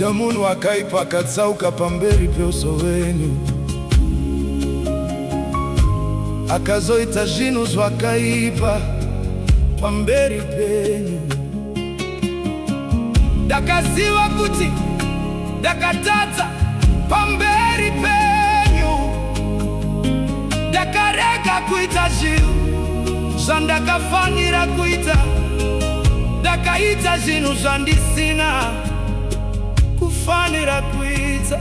Muda munu wakaipa katsauka pamberi peuso wenyu, akazoita zvinhu zvakaipa pamberi penyu. Ndakaziva kuti ndakatadza pamberi penyu, ndakarega kuita zvinhu zvandakafanira kuita, ndakaita zvinhu zvandisina kufanira kuita.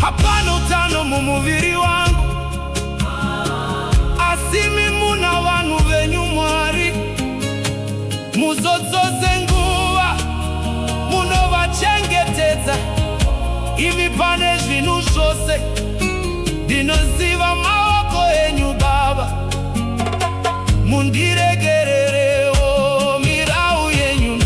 Hapana utano mumuviri wangu, asi muna vanhu venyu Mwari. Muzodzoze nguva munovachengetedza, imi pane zvinhu zvose ndinoziva maoko enyu Baba. Mundiregererewo mirau yenyu.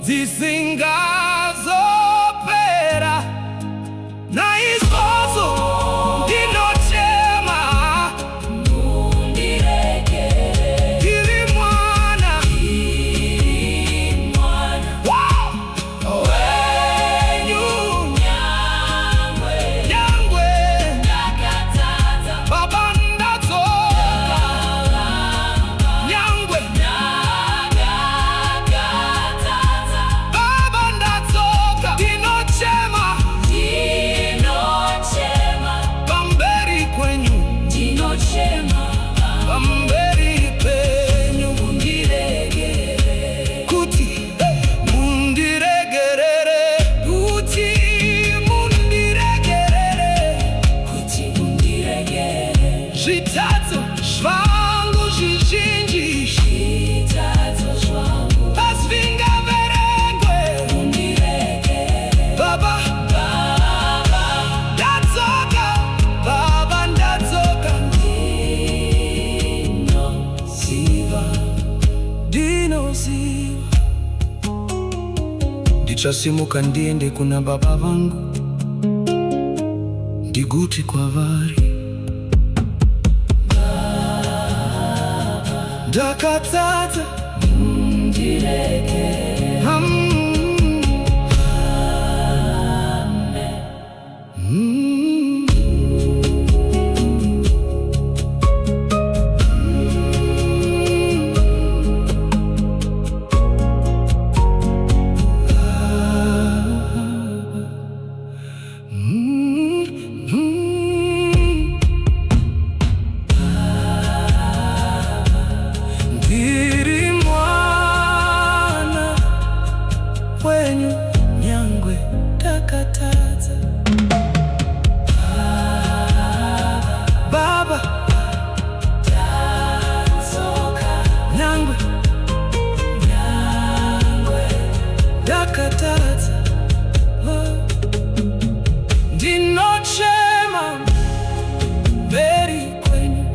Zisingazopera na isposo ndinochema, mundiregere tiri mwana wenyu Nyangwe. Ndakatadza Baba, ndadzoka Nyangwe. Pamberi penyu mundiregerere, kuti mundiregerere, kuti mundiregerere. Zvitadzo zvangu zvizhinji, hazvingaverengwe. Mundiregerere Baba, ndadzoka Baba, ndadzoka. Ndichasimuka ndiende kuna baba vangu, ndiguti kwavari, ndakatadza mundiregere. Ndiri mwana wenyu Nyangwe, ndakatadza Baba, ndadzoka Nyangwe, ndakatadza. Ndinochema mberi kwenyu,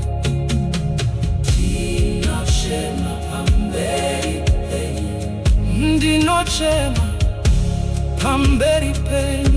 ndinochema pamberi penyu.